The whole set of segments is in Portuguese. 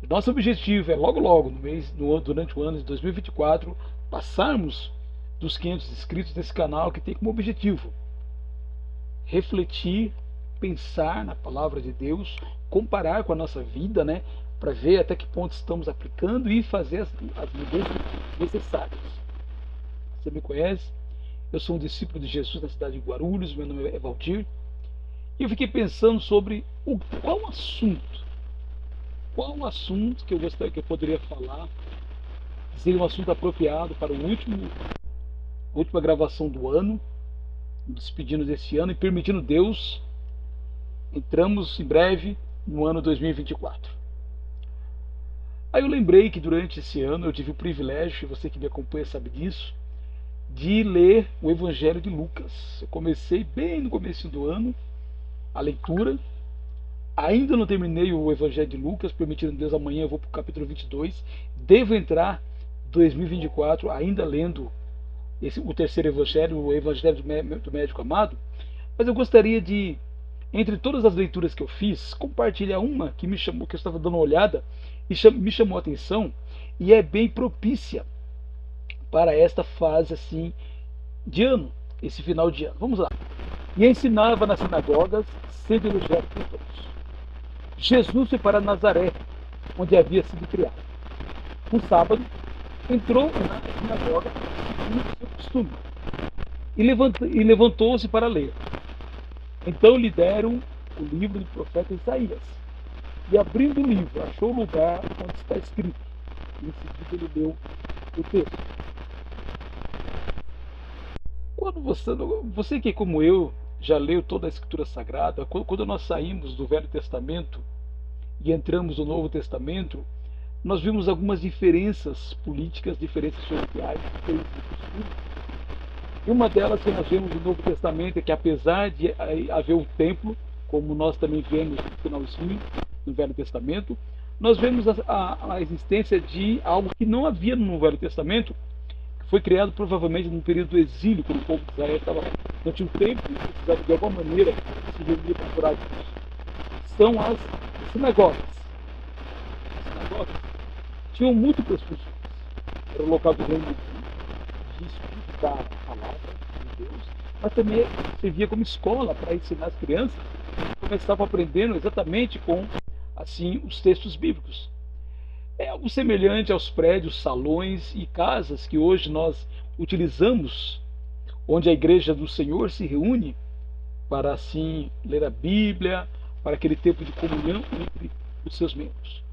Nosso objetivo é logo logo, durante o ano de 2024, passarmos dos 500 inscritos nesse canal, que tem como objetivo refletir, pensar na palavra de Deus, comparar com a nossa vida, né, para ver até que ponto estamos aplicando e fazer as mudanças necessárias. Você me conhece? Eu sou um discípulo de Jesus na cidade de Guarulhos, meu nome é Valdir, e eu fiquei pensando sobre qual o assunto que eu poderia falar, seria um assunto apropriado para a última gravação do ano, despedindo desse ano e permitindo Deus, entramos em breve no ano 2024. Aí eu lembrei que durante esse ano eu tive o privilégio, e você que me acompanha sabe disso, de ler o Evangelho de Lucas. Eu comecei bem no começo do ano a leitura, ainda não terminei o Evangelho de Lucas, permitindo Deus, amanhã eu vou para o capítulo 22, devo entrar 2024 ainda lendo o terceiro Evangelho, o Evangelho do Médico Amado, mas eu gostaria de, entre todas as leituras que eu fiz, compartilhar uma que me chamou, que eu estava dando uma olhada e me chamou a atenção, e é bem propícia para esta fase assim de ano, esse final de ano. Vamos lá. E ensinava nas sinagogas, sendo elogiado por todos. Jesus foi para Nazaré, onde havia sido criado. Um sábado, entrou na sinagoga, segundo o seu costume, e levantou-se para ler. Então lhe deram o livro do profeta Isaías. E abrindo o livro, achou o lugar onde está escrito. E em seguida ele leu o texto. Quando você que, como eu, já leu toda a Escritura Sagrada, quando nós saímos do Velho Testamento e entramos no Novo Testamento, nós vimos algumas diferenças políticas, diferenças sociais, diferenças de costume. E uma delas que nós vemos no Novo Testamento é que, apesar de haver um templo, como nós também vemos no finalzinho do Velho Testamento, nós vemos a existência de algo que não havia no Velho Testamento, que foi criado provavelmente no período do exílio, quando o povo de Israel não tinha um templo e precisava de alguma maneira se reunir para adorar a Deus. São as sinagogas. As sinagogas tinham múltiplas funções. Era o local de reunião, de estudar a palavra de Deus, mas também servia como escola para ensinar as crianças, que começavam aprendendo exatamente com assim os textos bíblicos. É algo semelhante aos prédios, salões e casas que hoje nós utilizamos, onde a igreja do Senhor se reúne para assim ler a Bíblia, para aquele tempo de comunhão entre os seus membros.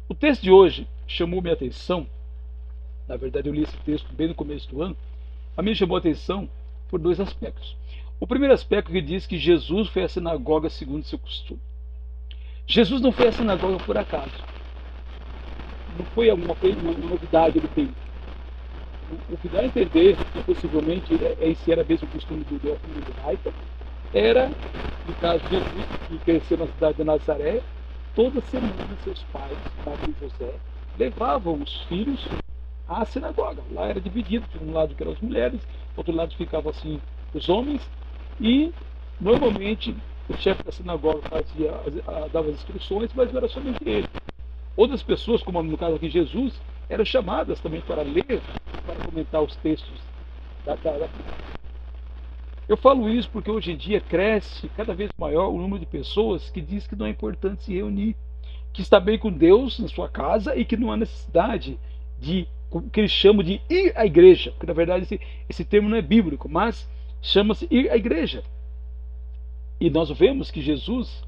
O texto de hoje chamou minha atenção, na verdade eu li esse texto bem no começo do ano, a mim chamou a atenção por dois aspectos. O primeiro aspecto que diz que Jesus foi à sinagoga segundo seu costume. Jesus não foi à sinagoga por acaso. Não foi uma novidade ele tem. O que dá a entender que possivelmente esse era mesmo o costume da família judaica, era, no caso de Jesus, que cresceu na cidade de Nazaré, toda semana seus pais, Maria e José, levavam os filhos à sinagoga. Lá era dividido, de um lado que eram as mulheres, do outro lado ficavam assim os homens, e normalmente o chefe da sinagoga dava as instruções, mas não era somente ele. Outras pessoas, como no caso aqui Jesus, eram chamadas também para ler, para comentar os textos da Bíblia. Eu falo isso porque hoje em dia cresce cada vez maior o número de pessoas que diz que não é importante se reunir, que está bem com Deus na sua casa e que não há necessidade de, o que eles chamam de ir à igreja, porque na verdade esse termo não é bíblico, mas chama-se ir à igreja. E nós vemos que Jesus,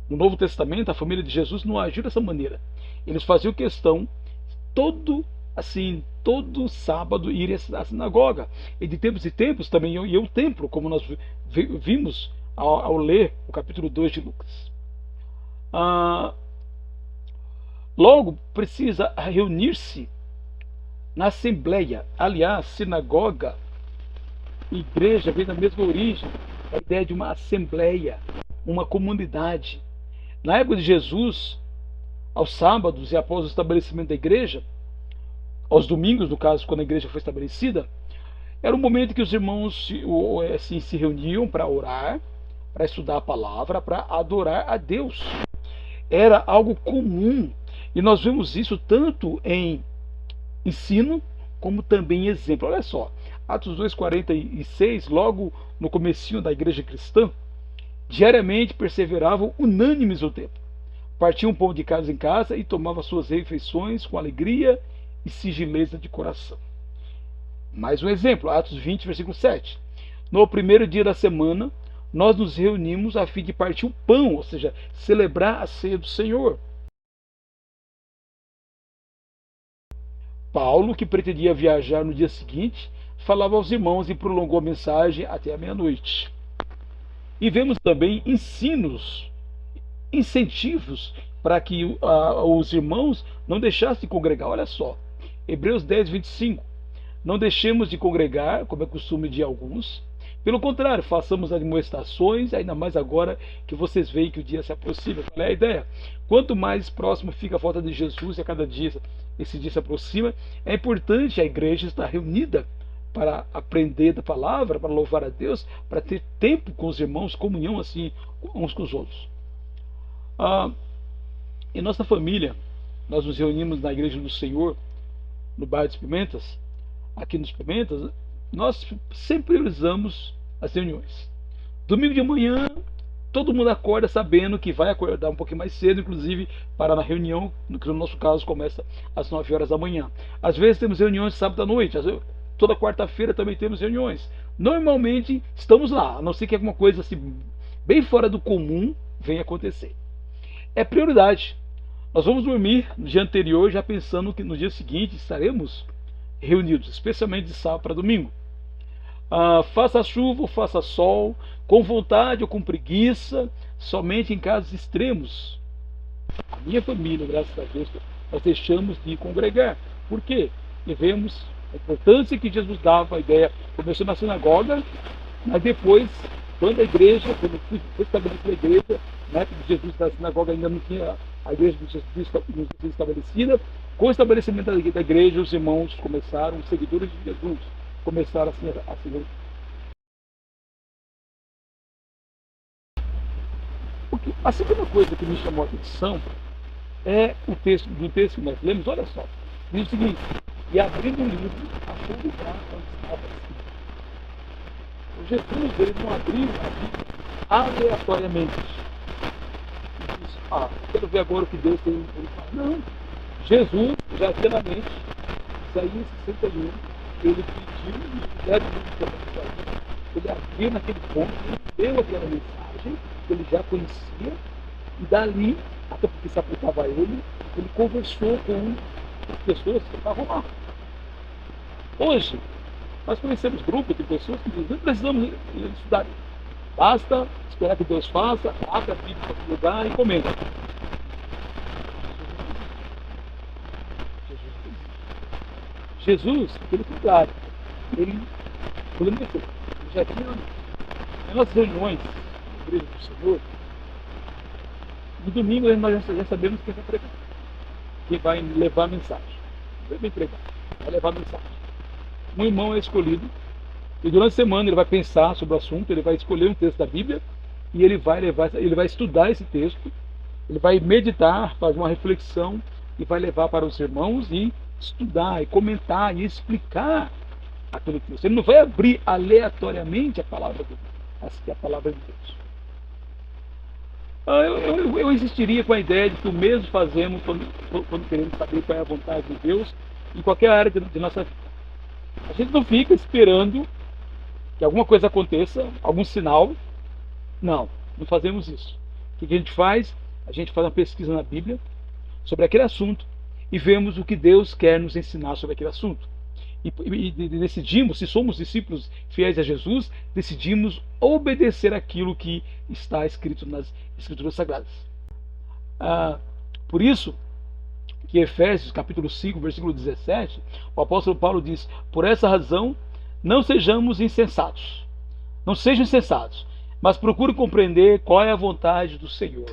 no Novo Testamento, a família de Jesus não agiu dessa maneira. Eles faziam questão todo sábado ir à sinagoga. E de tempos em tempos também iam ao templo, como nós vimos ao ler o capítulo 2 de Lucas. Logo, precisa reunir-se na assembleia. Aliás, sinagoga e igreja vem da mesma origem, a ideia de uma assembleia, uma comunidade. Na época de Jesus, aos sábados e após o estabelecimento da igreja, aos domingos, no caso, quando a igreja foi estabelecida, era um momento que os irmãos se reuniam para orar, para estudar a palavra, para adorar a Deus. Era algo comum. E nós vemos isso tanto em ensino como também em exemplo. Olha só, Atos 2,46, logo no comecinho da igreja cristã, diariamente perseveravam unânimes no templo. Partiam pão de casa em casa e tomavam suas refeições com alegria e sigileza de coração. Mais um exemplo, Atos 20, versículo 7. No primeiro dia da semana, nós nos reunimos a fim de partir o pão, ou seja, celebrar a ceia do Senhor. Paulo, que pretendia viajar no dia seguinte, falava aos irmãos e prolongou a mensagem até a meia-noite. E vemos também ensinos, incentivos para que os irmãos não deixassem de congregar. Olha só, Hebreus 10, 25. Não deixemos de congregar, como é costume de alguns. Pelo contrário, façamos admoestações, ainda mais agora que vocês veem que o dia se aproxima. Qual é a ideia? Quanto mais próximo fica a volta de Jesus e a cada dia esse dia se aproxima, é importante a igreja estar reunida para aprender da palavra, para louvar a Deus, para ter tempo com os irmãos, comunhão assim uns com os outros. Em nossa família, nós nos reunimos na Igreja do Senhor, no bairro de Pimentas. Aqui nos Pimentas, nós sempre priorizamos as reuniões. Domingo de manhã, todo mundo acorda sabendo que vai acordar um pouquinho mais cedo, inclusive para na reunião, que no nosso caso começa às 9 horas da manhã. Às vezes temos reuniões sábado à noite, toda quarta-feira também temos reuniões. Normalmente estamos lá, a não ser que alguma coisa assim, bem fora do comum venha acontecer. É prioridade. Nós vamos dormir no dia anterior já pensando que no dia seguinte estaremos reunidos, especialmente de sábado para domingo. Faça chuva ou faça sol, com vontade ou com preguiça, somente em casos extremos. A minha família, graças a Deus, nós deixamos de congregar. Por quê? E vemos a importância que Jesus dava a ideia. Começou na sinagoga, mas depois, quando foi estabelecida a igreja, na época de Jesus na sinagoga ainda não tinha a igreja de Jesus estabelecida. Com o estabelecimento da igreja, os irmãos começaram, os seguidores de Jesus, começaram a seguir. A segunda coisa que me chamou a atenção é do texto que nós lemos. Olha só, diz o seguinte: e abrindo o livro, achou o lugar onde estava escrito. Jesus, ele não abriu aleatoriamente. Ele disse, quero ver agora o que Deus tem para falar. Não, Jesus já tinha na mente, Isaías 61, ele pediu e ele abriu naquele ponto, ele deu aquela mensagem que ele já conhecia, e dali, até porque se aplicava a ele conversou com as pessoas que estavam lá. Hoje, nós conhecemos grupos de pessoas que dizem, não precisamos estudar, basta esperar que Deus faça, abra a Bíblia para o lugar e comenta. Jesus, pelo contrário, ele já tinha nas nossas reuniões na Igreja do Senhor. No domingo nós já sabemos quem vai pregar, quem vai levar a mensagem. Não vai pregar, vai levar a mensagem. Um irmão é escolhido e durante a semana ele vai pensar sobre o assunto, ele vai escolher um texto da Bíblia e ele vai estudar esse texto, ele vai meditar, fazer uma reflexão e vai levar para os irmãos e estudar e comentar e explicar aquele texto. Ele não vai abrir aleatoriamente a palavra de Deus, a palavra de Deus. Eu insistiria com a ideia de que o mesmo fazemos quando queremos saber qual é a vontade de Deus em qualquer área de nossa vida. A gente não fica esperando que alguma coisa aconteça, algum sinal. Não fazemos isso. O que a gente faz? A gente faz uma pesquisa na Bíblia sobre aquele assunto e vemos o que Deus quer nos ensinar sobre aquele assunto. E decidimos, se somos discípulos fiéis a Jesus, decidimos obedecer aquilo que está escrito nas Escrituras Sagradas. Por isso que Efésios capítulo 5, versículo 17, o apóstolo Paulo diz: por essa razão, não sejamos insensatos. Não sejam insensatos, mas procure compreender qual é a vontade do Senhor.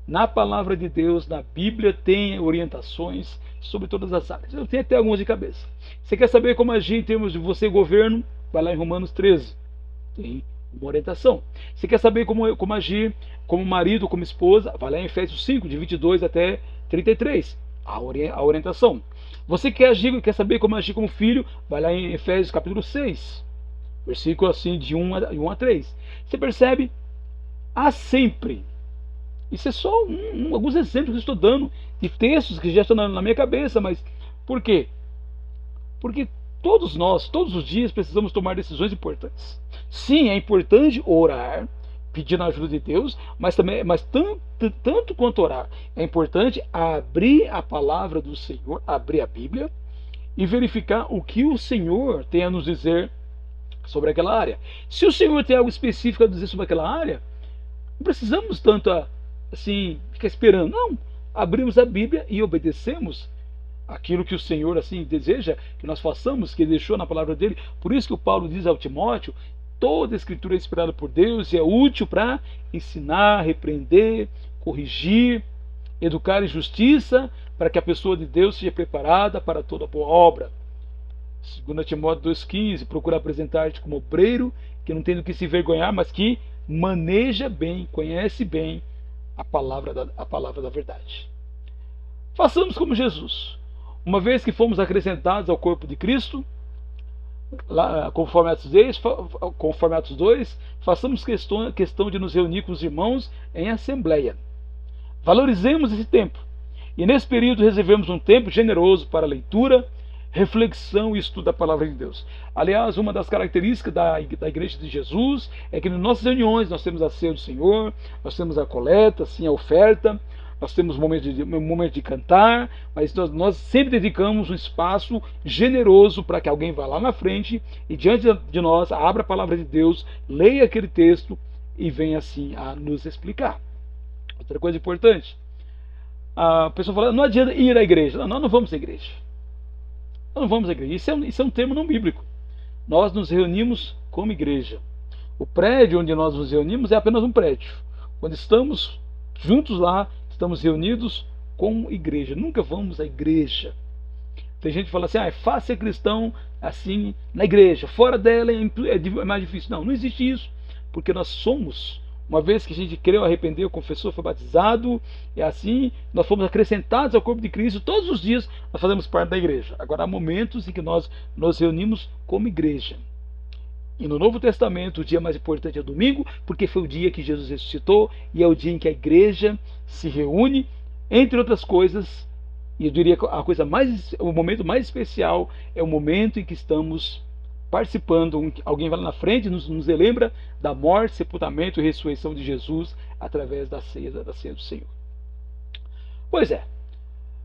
Na palavra de Deus, na Bíblia, tem orientações sobre todas as áreas. Eu tenho até algumas de cabeça. Você quer saber como agir em termos de você governo? Vai lá em Romanos 13. Tem uma orientação. Você quer saber como agir como marido, como esposa? Vai lá em Efésios 5, de 22 até 33. a orientação. Você quer agir, quer saber como agir como filho? Vai lá em Efésios capítulo 6, versículo assim de 1 a 3. Você percebe? Há sempre. Isso é só alguns exemplos que eu estou dando de textos que já estão na minha cabeça, mas por quê? Porque todos nós, todos os dias, precisamos tomar decisões importantes. Sim, é importante orar, pedindo a ajuda de Deus, mas tanto quanto orar, é importante abrir a palavra do Senhor, abrir a Bíblia e verificar o que o Senhor tem a nos dizer sobre aquela área. Se o Senhor tem algo específico a dizer sobre aquela área, não precisamos tanto assim ficar esperando. Não, abrimos a Bíblia e obedecemos aquilo que o Senhor assim deseja que nós façamos, que ele deixou na palavra dele. Por isso que o Paulo diz ao Timóteo: toda a escritura é inspirada por Deus e é útil para ensinar, repreender, corrigir, educar em justiça, para que a pessoa de Deus seja preparada para toda boa obra. 2 Timóteo 2,15, procura apresentar-te como obreiro, que não tem do que se envergonhar, mas que maneja bem, conhece bem a palavra da verdade. Façamos como Jesus. Uma vez que fomos acrescentados ao corpo de Cristo, conforme Atos 2, façamos questão de nos reunir com os irmãos em assembleia. Valorizemos esse tempo. E nesse período reservemos um tempo generoso para leitura, reflexão e estudo da palavra de Deus. Aliás, uma das características da Igreja de Jesus é que nas nossas reuniões nós temos a ceia do Senhor, nós temos a coleta, assim, a oferta, nós temos momentos de cantar, mas nós sempre dedicamos um espaço generoso para que alguém vá lá na frente e diante de nós abra a palavra de Deus, leia aquele texto e venha assim a nos explicar. Outra coisa importante, a pessoa fala: não adianta ir à igreja. Não, nós não vamos à igreja. Nós não vamos à igreja. Isso é um termo não bíblico. Nós nos reunimos como igreja. O prédio onde nós nos reunimos é apenas um prédio. Quando estamos juntos lá, estamos reunidos como igreja. Nunca vamos à igreja. Tem gente que fala assim: é fácil ser cristão assim na igreja, fora dela é mais difícil. Não, não existe isso, porque nós somos, uma vez que a gente creu, arrependeu, confessou, foi batizado, é assim, nós fomos acrescentados ao corpo de Cristo. Todos os dias nós fazemos parte da igreja. Agora há momentos em que nós nos reunimos como igreja. E no Novo Testamento o dia mais importante é o domingo, porque foi o dia que Jesus ressuscitou e é o dia em que a igreja se reúne, entre outras coisas. E eu diria que o momento mais especial é o momento em que estamos participando. Alguém vai lá na frente e nos lembra da morte, sepultamento e ressurreição de Jesus através da ceia do Senhor. Pois é,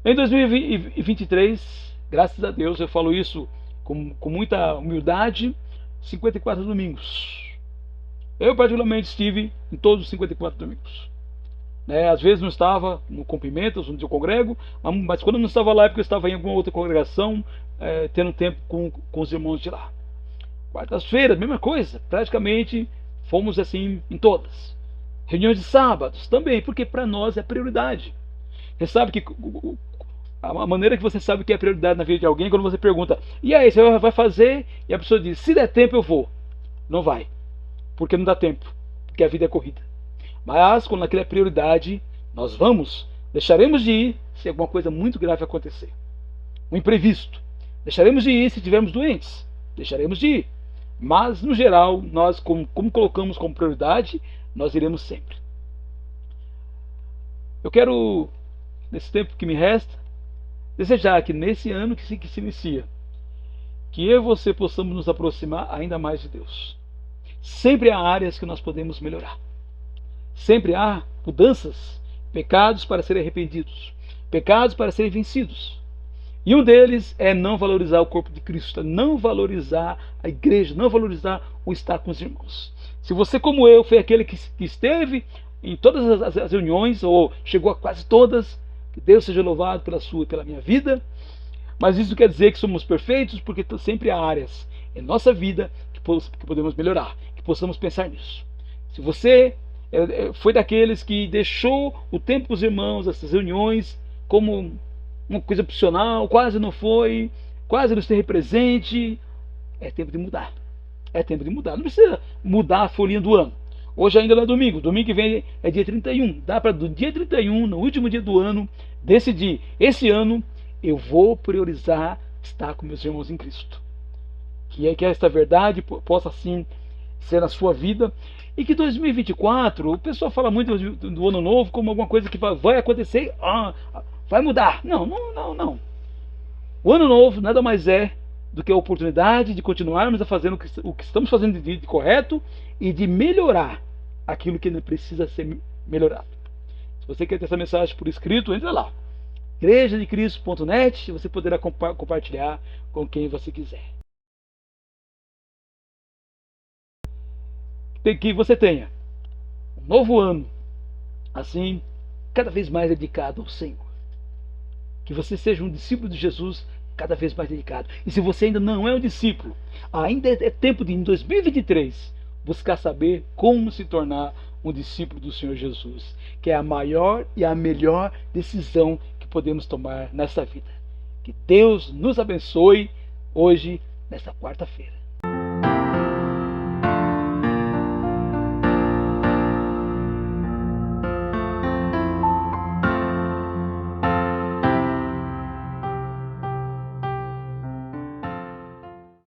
em 2023, graças a Deus, eu falo isso com muita humildade, 54 domingos. Eu particularmente estive em todos os 54 domingos. Às vezes não estava com Pimentas, onde eu congrego, mas quando eu não estava lá é porque eu estava em alguma outra congregação, tendo tempo com os irmãos de lá. Quartas-feiras, mesma coisa, praticamente fomos assim em todas. Reuniões de sábados também, porque para nós é prioridade. Você sabe que a maneira que você sabe que é prioridade na vida de alguém é quando você pergunta: e aí, você vai fazer? E a pessoa diz: se der tempo eu vou. Não vai, porque não dá tempo, porque a vida é corrida. Mas quando aquilo é prioridade, nós vamos. Deixaremos de ir se alguma coisa muito grave acontecer, um imprevisto. Deixaremos de ir se estivermos doentes. Deixaremos de ir. Mas no geral, nós como colocamos como prioridade, nós iremos sempre. Eu quero, nesse tempo que me resta, desejar que nesse ano que se inicia, que eu e você possamos nos aproximar ainda mais de Deus. Sempre há áreas que nós podemos melhorar. Sempre há mudanças, pecados para serem arrependidos, pecados para serem vencidos. E um deles é não valorizar o corpo de Cristo, não valorizar a igreja, não valorizar o estar com os irmãos. Se você, como eu, foi aquele que esteve em todas as reuniões, ou chegou a quase todas, que Deus seja louvado pela sua e pela minha vida. Mas isso quer dizer que somos perfeitos, porque sempre há áreas em nossa vida que podemos melhorar, que possamos pensar nisso. Se você foi daqueles que deixou o tempo com os irmãos, essas reuniões, como uma coisa opcional, quase não foi, quase não esteve presente, é tempo de mudar. É tempo de mudar. Não precisa mudar a folhinha do ano. Hoje ainda não é domingo, domingo que vem é dia 31. Dá para do dia 31, no último dia do ano, decidir: esse ano eu vou priorizar estar com meus irmãos em Cristo. Que esta verdade possa assim ser na sua vida. E que 2024, o pessoal fala muito do ano novo como alguma coisa que vai acontecer, vai mudar. Não, não, não, não. O ano novo nada mais é do que a oportunidade de continuarmos a fazer o que estamos fazendo de correto e de melhorar aquilo que precisa ser melhorado. Se você quer ter essa mensagem por escrito, entra lá, igrejadecristo.net, você poderá compartilhar com quem você quiser. Que você tenha um novo ano, assim, cada vez mais dedicado ao Senhor. Que você seja um discípulo de Jesus cada vez mais dedicado. E se você ainda não é um discípulo, ainda é tempo de, em 2023, buscar saber como se tornar um discípulo do Senhor Jesus, que é a maior e a melhor decisão que podemos tomar nessa vida. Que Deus nos abençoe hoje, nesta quarta-feira.